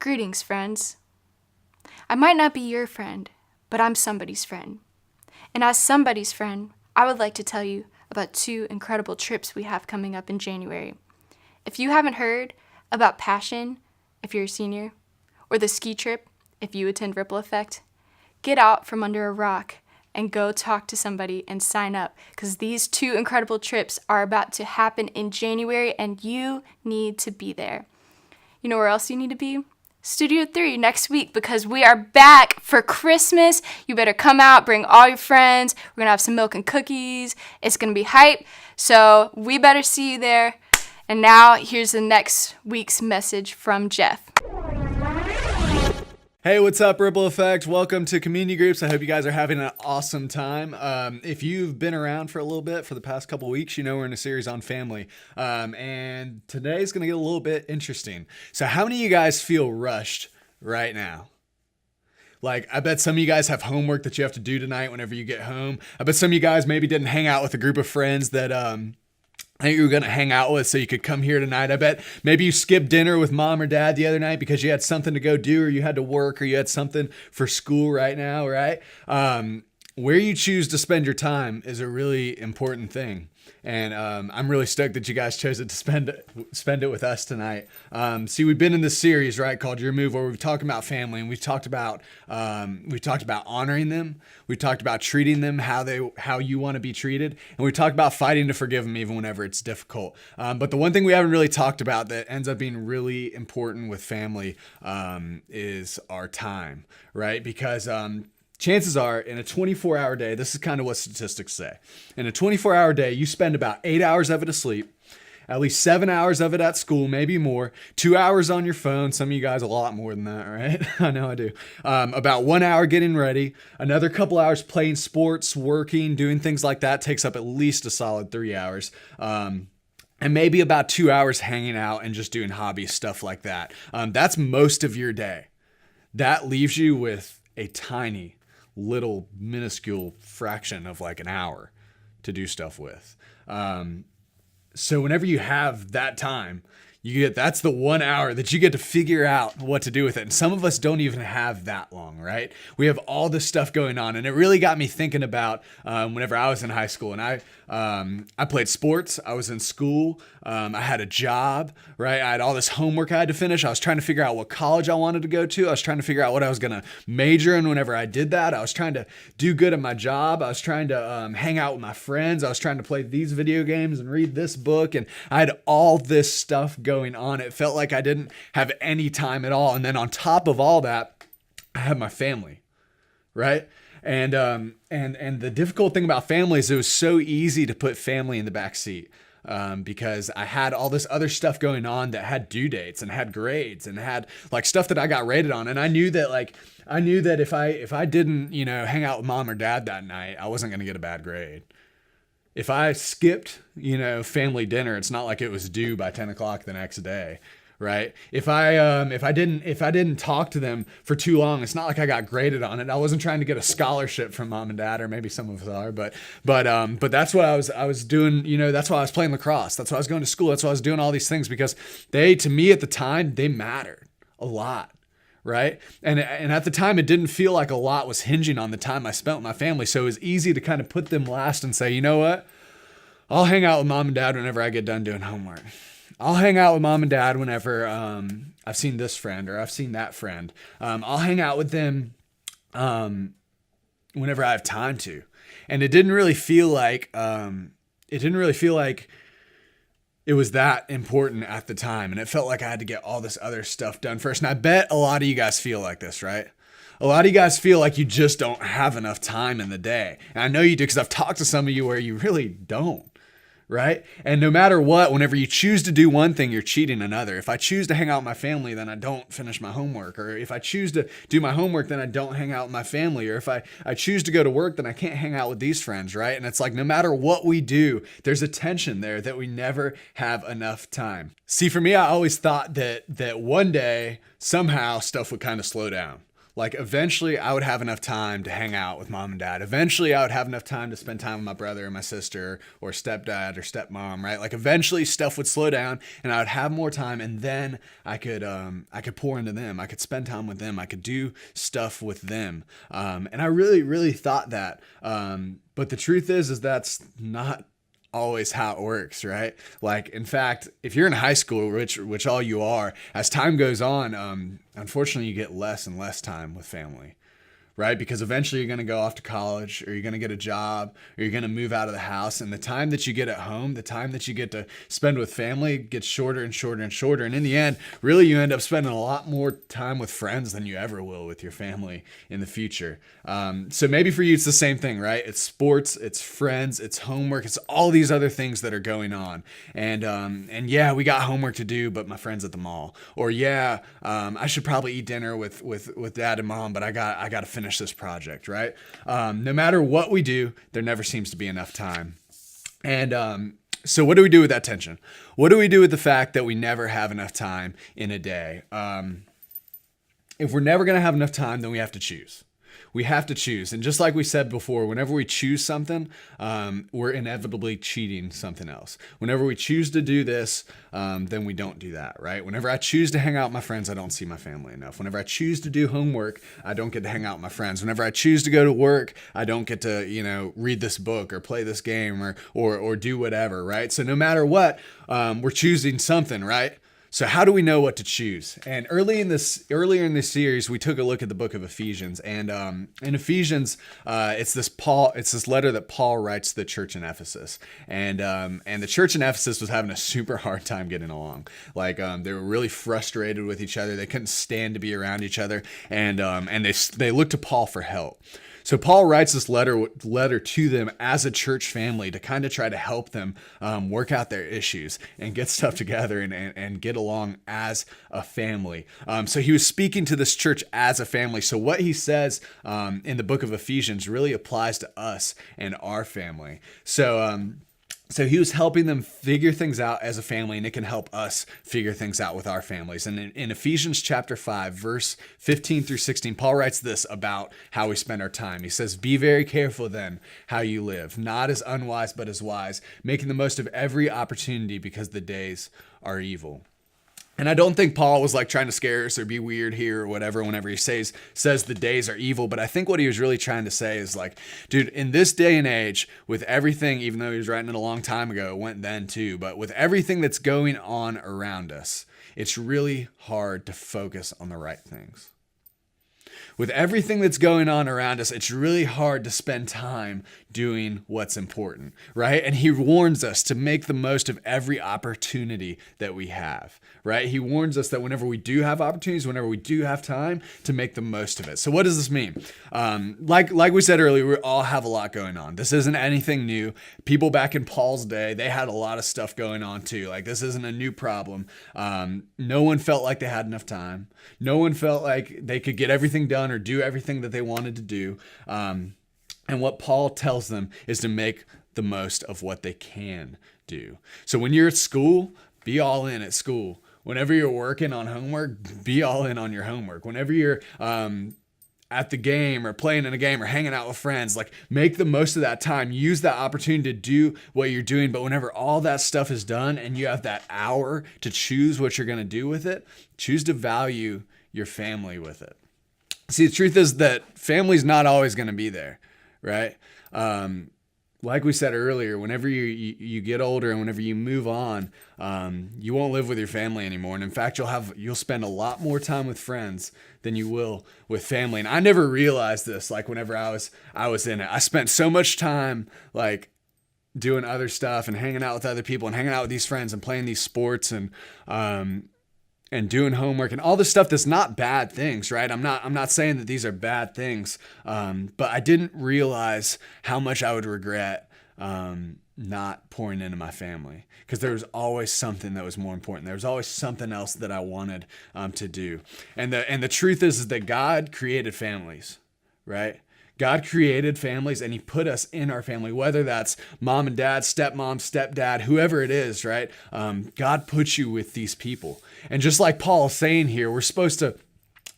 Greetings, friends. I might not be your friend, but I'm somebody's friend. And as somebody's friend, I would like to tell you about 2 incredible trips we have coming up in January. If you haven't heard about Passion, if you're a senior, or the ski trip, if you attend Ripple Effect, get out from under a rock and go talk to somebody and sign up, because these 2 incredible trips are about to happen in January and you need to be there. You know where else you need to be? Studio 3 next week, because we are back for Christmas. You better come out, bring all your friends. We're going to have some milk and cookies. It's going to be hype. So we better see you there. And now here's the next week's message from Jeff. Hey, what's up, Ripple Effect? Welcome to Community Groups. I hope you guys are having an awesome time. If you've been around for a little bit, for the past couple weeks, you know we're in a series on family. And today's going to get a little bit interesting. So how many of you guys feel rushed right now? Like, I bet some of you guys have homework that you have to do tonight whenever you get home. I bet some of you guys maybe didn't hang out with a group of friends that I think you were going to hang out with so you could come here tonight. I bet maybe you skipped dinner with mom or dad the other night because you had something to go do, or you had to work, or you had something for school right now, right? Where you choose to spend your time is a really important thing. And I'm really stoked that you guys chose it to spend it with us tonight. See, we've been in this series, right, called Your Move, where we've talked about family, and we've talked about honoring them. We've talked about treating them how you want to be treated, and we've talked about fighting to forgive them even whenever it's difficult. But the one thing we haven't really talked about that ends up being really important with family is our time, right? Because chances are, in a 24-hour day, this is kind of what statistics say. In a 24-hour day, you spend about 8 hours of it asleep, at least 7 hours of it at school, maybe more, 2 hours on your phone. Some of you guys a lot more than that, right? I know I do. About 1 hour getting ready, another couple hours playing sports, working, doing things like that takes up at least a solid 3 hours. And maybe about 2 hours hanging out and just doing hobby stuff like that. That's most of your day. That leaves you with a tiny little minuscule fraction of like an hour to do stuff with. So whenever you have that time, that's the 1 hour that you get to figure out what to do with it. And some of us don't even have that long, right? We have all this stuff going on. And it really got me thinking about whenever I was in high school, and I played sports. I was in school. I had a job, right? I had all this homework I had to finish. I was trying to figure out what college I wanted to go to. I was trying to figure out what I was going to major in whenever I did that. I was trying to do good at my job. I was trying to hang out with my friends. I was trying to play these video games and read this book. And I had all this stuff going on. It felt like I didn't have any time at all. And then on top of all that, I had my family, right? And the difficult thing about family is it was so easy to put family in the back seat. Because I had all this other stuff going on that had due dates and had grades and had like stuff that I got rated on. And I knew that if I didn't, hang out with mom or dad that night, I wasn't going to get a bad grade. If I skipped, family dinner, it's not like it was due by 10 o'clock the next day. Right. If I didn't talk to them for too long, it's not like I got graded on it. I wasn't trying to get a scholarship from mom and dad, or maybe some of us are, but that's what I was doing. That's why I was playing lacrosse. That's why I was going to school. That's why I was doing all these things, because to me at the time, they mattered a lot. Right. And at the time, it didn't feel like a lot was hinging on the time I spent with my family. So it was easy to kind of put them last and say, you know what? I'll hang out with mom and dad whenever I get done doing homework. I'll hang out with mom and dad whenever I've seen this friend or I've seen that friend. I'll hang out with them whenever I have time to. And it didn't really feel like it was that important at the time. And it felt like I had to get all this other stuff done first. And I bet a lot of you guys feel like this, right? A lot of you guys feel like you just don't have enough time in the day. And I know you do, because I've talked to some of you where you really don't. Right? And no matter what, whenever you choose to do one thing, you're cheating another. If I choose to hang out with my family, then I don't finish my homework. Or if I choose to do my homework, then I don't hang out with my family. Or if I choose to go to work, then I can't hang out with these friends, right? And it's like, no matter what we do, there's a tension there that we never have enough time. See, for me, I always thought that one day, somehow, stuff would kind of slow down. Like eventually I would have enough time to hang out with mom and dad. Eventually I would have enough time to spend time with my brother and my sister or stepdad or stepmom, right? Like eventually stuff would slow down and I would have more time, and then I could pour into them. I could spend time with them. I could do stuff with them. And I really, really thought that. But the truth is that's not always how it works, right? Like, in fact, if you're in high school, which all you are, as time goes on, unfortunately, you get less and less time with family, right? Because eventually you're going to go off to college, or you're going to get a job, or you're going to move out of the house. And the time that you get at home, the time that you get to spend with family gets shorter and shorter and shorter. And in the end, really, you end up spending a lot more time with friends than you ever will with your family in the future. So maybe for you, it's the same thing, right? It's sports, it's friends, it's homework, it's all these other things that are going on. And yeah, we got homework to do, but my friend's at the mall. Or yeah, I should probably eat dinner with dad and mom, but I got to finish this project, right? No matter what we do, there never seems to be enough time. And so what do we do with that tension? What do we do with the fact that we never have enough time in a day? If we're never going to have enough time, then we have to choose. We have to choose. And just like we said before, whenever we choose something, we're inevitably cheating something else. Whenever we choose to do this, then we don't do that, right? Whenever I choose to hang out with my friends, I don't see my family enough. Whenever I choose to do homework, I don't get to hang out with my friends. Whenever I choose to go to work, I don't get to, read this book or play this game or do whatever, right? So no matter what, we're choosing something, right? So how do we know what to choose? And earlier in this series, we took a look at the book of Ephesians, and in Ephesians, it's this letter that Paul writes to the church in Ephesus, and the church in Ephesus was having a super hard time getting along. Like they were really frustrated with each other. They couldn't stand to be around each other, and they looked to Paul for help. So Paul writes this letter to them as a church family to kind of try to help them work out their issues and get stuff together and get along as a family. So he was speaking to this church as a family. So what he says in the book of Ephesians really applies to us and our family. So he was helping them figure things out as a family, and it can help us figure things out with our families. And in Ephesians chapter 5, verse 15 through 16, Paul writes this about how we spend our time. He says, "Be very careful then how you live, not as unwise but as wise, making the most of every opportunity because the days are evil." And I don't think Paul was like trying to scare us or be weird here or whatever whenever he says the days are evil. But I think what he was really trying to say is like, dude, in this day and age, with everything, even though he was writing it a long time ago, it went then too, but with everything that's going on around us, it's really hard to focus on the right things. With everything that's going on around us, it's really hard to spend time doing what's important, right? And he warns us to make the most of every opportunity that we have, right? He warns us that whenever we do have opportunities, whenever we do have time, to make the most of it. So what does this mean? Like we said earlier, we all have a lot going on. This isn't anything new. People back in Paul's day, they had a lot of stuff going on too. Like this isn't a new problem. No one felt like they had enough time. No one felt like they could get everything done or do everything that they wanted to do. And what Paul tells them is to make the most of what they can do. So when you're at school, be all in at school. Whenever you're working on homework, be all in on your homework. Whenever you're at the game or playing in a game or hanging out with friends, like make the most of that time. Use that opportunity to do what you're doing. But whenever all that stuff is done and you have that hour to choose what you're going to do with it, choose to value your family with it. See, the truth is that family's not always going to be there, right? Like we said earlier, whenever you get older and whenever you move on, you won't live with your family anymore. And in fact, you'll spend a lot more time with friends than you will with family. And I never realized this. Like whenever I was in it, I spent so much time like doing other stuff and hanging out with other people and hanging out with these friends and playing these sports and doing homework and all this stuff that's not bad things, right? I'm not saying that these are bad things, but I didn't realize how much I would regret not pouring into my family, because there was always something that was more important. There was always something else that I wanted to do. And the truth is that God created families, right? God created families and he put us in our family, whether that's mom and dad, stepmom, stepdad, whoever it is, right? God put you with these people. And just like Paul is saying here, we're supposed to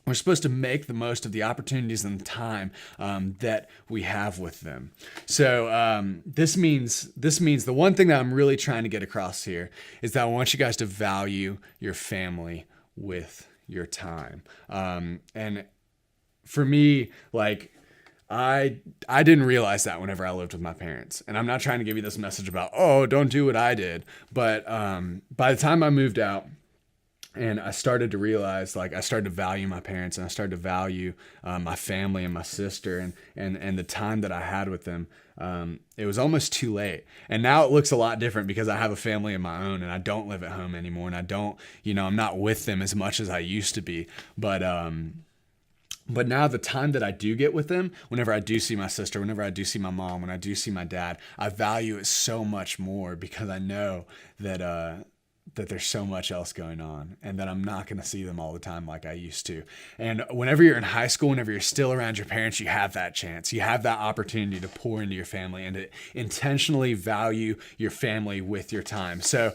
We're supposed to make the most of the opportunities and the time that we have with them. So this means the one thing that I'm really trying to get across here is that I want you guys to value your family with your time. And for me, like, I didn't realize that whenever I lived with my parents. And I'm not trying to give you this message about, oh, don't do what I did. But by the time I moved out, and I started to realize, like, I started to value my parents, and I started to value my family and my sister and the time that I had with them. It was almost too late. And now it looks a lot different because I have a family of my own, and I don't live at home anymore. And I don't, I'm not with them as much as I used to be. But now the time that I do get with them, whenever I do see my sister, whenever I do see my mom, when I do see my dad, I value it so much more because I know that there's so much else going on and that I'm not going to see them all the time like I used to. And whenever you're in high school, whenever you're still around your parents, you have that chance. You have that opportunity to pour into your family and to intentionally value your family with your time. So,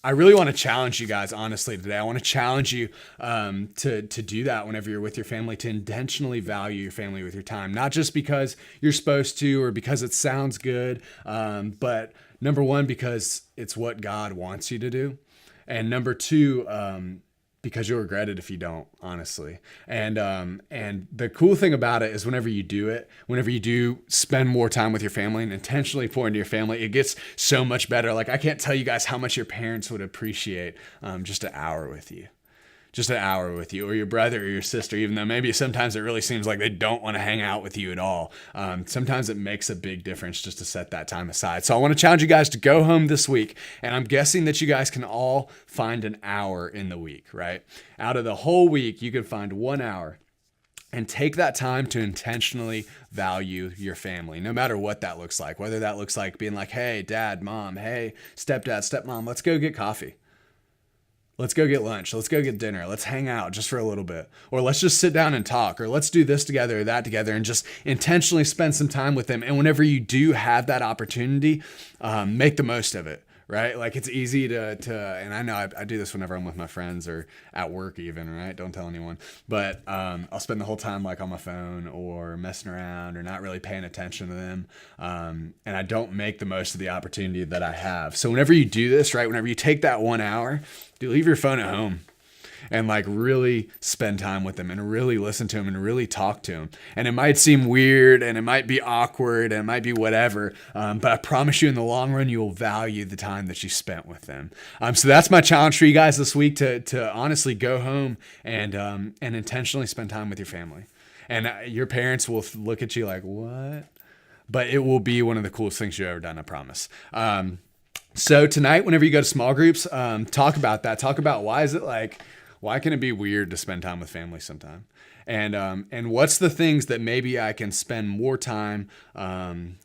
I really want to challenge you guys, honestly, today. I want to challenge you to do that whenever you're with your family, to intentionally value your family with your time. Not just because you're supposed to or because it sounds good, but number one, because it's what God wants you to do. And number two, because you'll regret it if you don't, honestly. And the cool thing about it is whenever you do it, whenever you do spend more time with your family and intentionally pour into your family, it gets so much better. Like, I can't tell you guys how much your parents would appreciate just an hour with you. Just an hour with you, or your brother or your sister, even though maybe sometimes it really seems like they don't want to hang out with you at all. Sometimes it makes a big difference just to set that time aside. So I want to challenge you guys to go home this week, and I'm guessing that you guys can all find an hour in the week, right? Out of the whole week, you can find 1 hour and take that time to intentionally value your family, no matter what that looks like. Whether that looks like being like, hey, dad, mom, hey, stepdad, stepmom, let's go get coffee. Let's go get lunch. Let's go get dinner. Let's hang out just for a little bit. Or let's just sit down and talk. Or let's do this together or that together and just intentionally spend some time with them. And whenever you do have that opportunity, make the most of it, right? Like, it's easy to and I know I do this whenever I'm with my friends or at work even, right? Don't tell anyone. But I'll spend the whole time like on my phone or messing around or not really paying attention to them. And I don't make the most of the opportunity that I have. So whenever you do this, right? Whenever you take that 1 hour, leave your phone at home and like really spend time with them and really listen to them and really talk to them. And it might seem weird and it might be awkward and it might be whatever, but I promise you in the long run, you will value the time that you spent with them. So that's my challenge for you guys this week, to honestly go home and intentionally spend time with your family. And your parents will look at you like, what? But it will be one of the coolest things you've ever done, I promise. So tonight, whenever you go to small groups, talk about that. Talk about why can it be weird to spend time with family sometime? And what's the things that maybe I can spend more time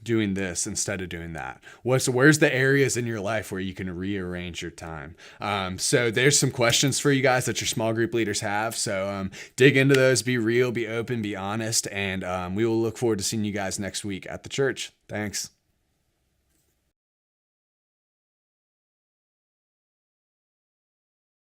doing this instead of doing that? Where's the areas in your life where you can rearrange your time? So there's some questions for you guys that your small group leaders have. So dig into those, be real, be open, be honest, and we will look forward to seeing you guys next week at the church. Thanks.